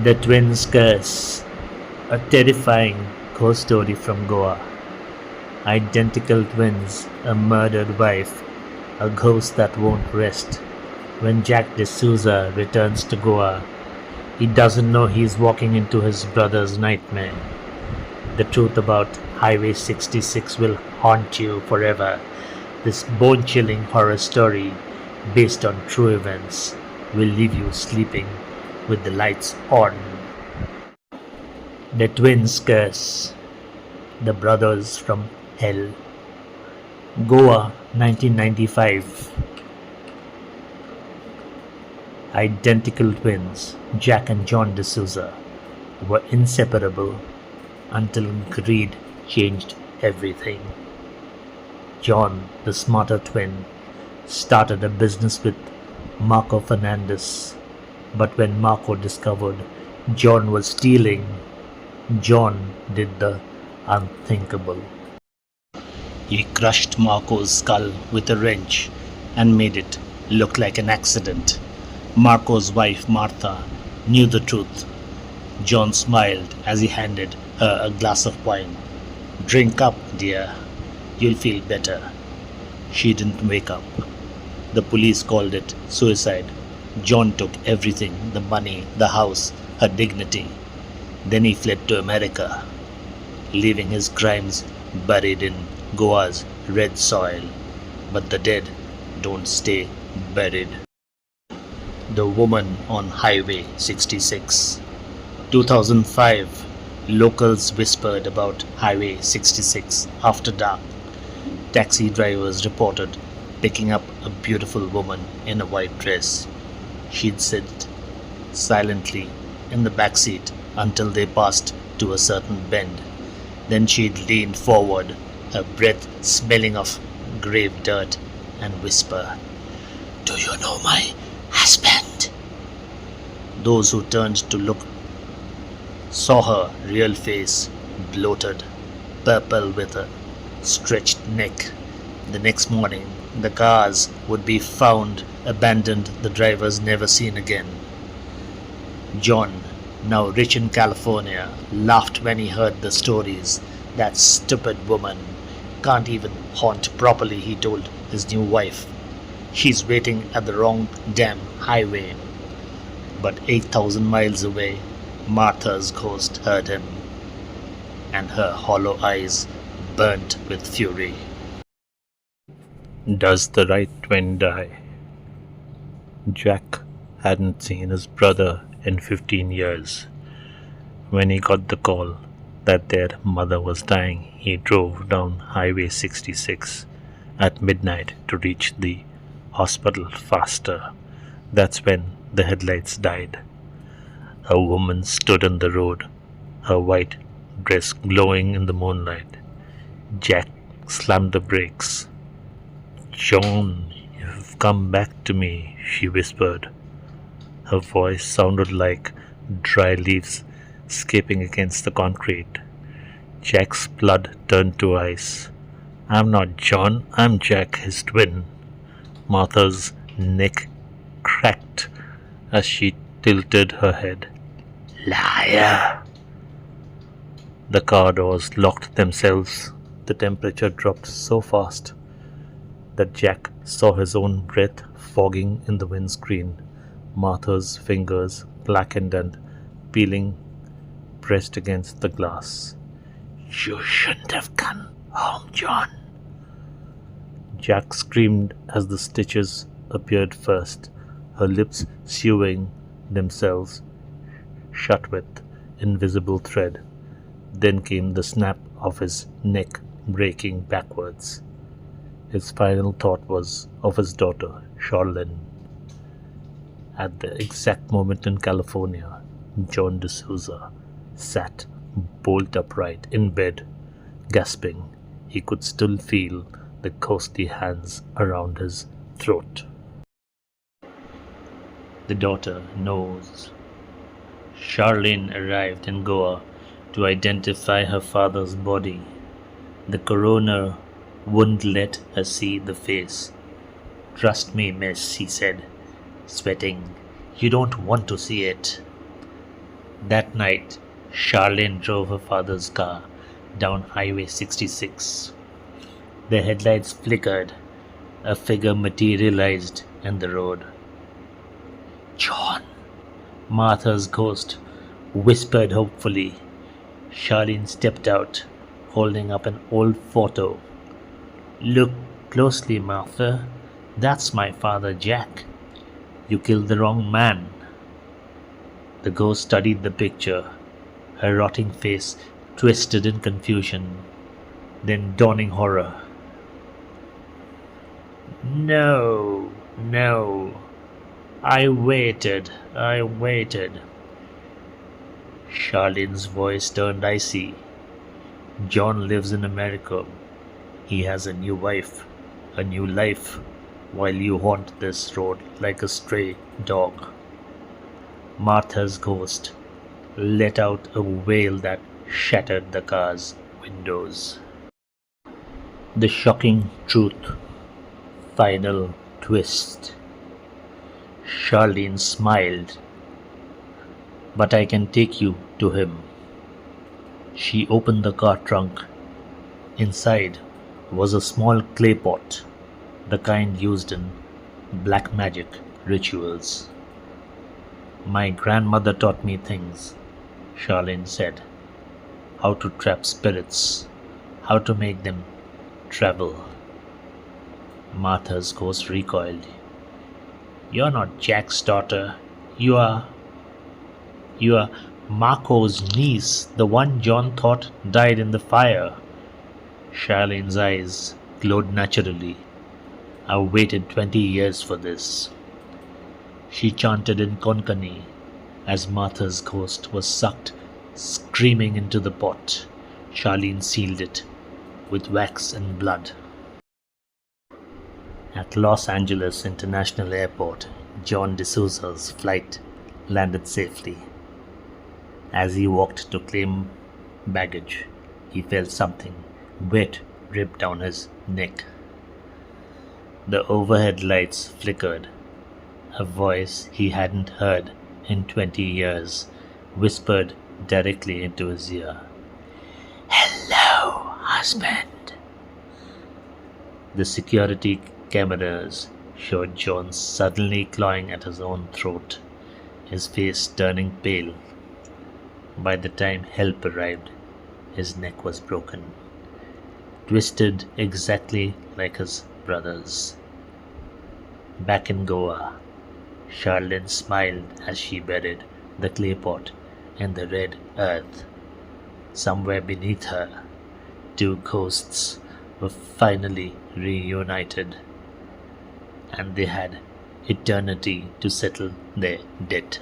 The Twins Curse, a terrifying ghost story from Goa. Identical twins, a murdered wife, a ghost that won't rest. When Jack D'Souza returns to Goa, he doesn't know he's walking into his brother's nightmare. The truth about Highway 66 will haunt you forever. This bone chilling horror story, based on true events, will leave you sleeping with the lights on. The Twins Curse, The Brothers from Hell. Goa, 1995. Identical twins, Jack and John D'Souza, were inseparable until greed changed everything. John, the smarter twin, started a business with Marco Fernandez, but when Marco discovered John was stealing, John did the unthinkable. He crushed Marco's skull with a wrench and made it look like an accident. Marco's wife, Martha, knew the truth. John smiled as he handed her a glass of wine. "Drink up, dear. You'll feel better." She didn't wake up. The police called it suicide. John took everything, the money, the house, her dignity. Then he fled to America, leaving his crimes buried in Goa's red soil. But the dead don't stay buried. The Woman on Highway 66. 2005. Locals whispered about Highway 66 after dark. Taxi drivers reported picking up a beautiful woman in a white dress. She'd sit silently in the back seat until they passed to a certain bend. Then she'd lean forward, her breath smelling of grave dirt, and whisper, "Do you know my husband?" Those who turned to look saw her real face, bloated, purple with a stretched neck. The next morning, the cars would be found abandoned, the drivers never seen again. John, now rich in California, laughed when he heard the stories. "That stupid woman can't even haunt properly," he told his new wife. "She's waiting at the wrong damn highway." But 8,000 miles away, Martha's ghost heard him, and her hollow eyes burnt with fury. Does the right twin die? Jack hadn't seen his brother in 15 years. When he got the call that their mother was dying, he drove down Highway 66 at midnight to reach the hospital faster. That's when the headlights died. A woman stood on the road, her white dress glowing in the moonlight. Jack slammed the brakes. "John, you've come back to me," she whispered. Her voice sounded like dry leaves scraping against the concrete. Jack's blood turned to ice. "I'm not John, I'm Jack, his twin." Martha's neck cracked as she tilted her head. "Liar!" The car doors locked themselves. The temperature dropped so fast that Jack saw his own breath fogging in the windscreen. Martha's fingers, blackened and peeling, pressed against the glass. "You shouldn't have come home, John." Jack screamed as the stitches appeared first, her lips sewing themselves shut with invisible thread. Then came the snap of his neck breaking backwards. His final thought was of his daughter, Charlene. At the exact moment in California, John D'Souza sat bolt upright in bed, gasping. He could still feel the ghostly hands around his throat. The daughter knows. Charlene arrived in Goa to identify her father's body. The coroner wouldn't let her see the face. "Trust me, miss," he said, sweating. "You don't want to see it." That night, Charlene drove her father's car down Highway 66. The headlights flickered. A figure materialized in the road. "John!" Martha's ghost whispered hopefully. Charlene stepped out, holding up an old photo. "Look closely, Martha. That's my father, Jack. You killed the wrong man." The ghost studied the picture, her rotting face twisted in confusion, then dawning horror. "No, no. I waited. Charlene's voice turned icy. "John lives in America. He has a new wife, a new life, while you haunt this road like a stray dog." Martha's ghost let out a wail that shattered the car's windows. The shocking truth. Final twist. Charlene smiled. "But I can take you to him." She opened the car trunk. Inside was a small clay pot, the kind used in black magic rituals. "My grandmother taught me things," Charlene said. "How to trap spirits, how to make them travel." Martha's ghost recoiled. "You're not Jack's daughter. You are Marco's niece, the one John thought died in the fire." Charlene's eyes glowed naturally. "I've waited 20 years for this." She chanted in Konkani as Martha's ghost was sucked screaming into the pot. Charlene sealed it with wax and blood. At Los Angeles International Airport, John D'Souza's flight landed safely. As he walked to claim baggage, he felt something wet drip down his neck. The overhead lights flickered. A voice he hadn't heard in 20 years whispered directly into his ear. "Hello, husband." The security cameras showed John suddenly clawing at his own throat, his face turning pale. By the time help arrived, his neck was broken, twisted exactly like his brother's. Back in Goa, Charlene smiled as she buried the clay pot in the red earth. Somewhere beneath her, two ghosts were finally reunited, and they had eternity to settle their debt.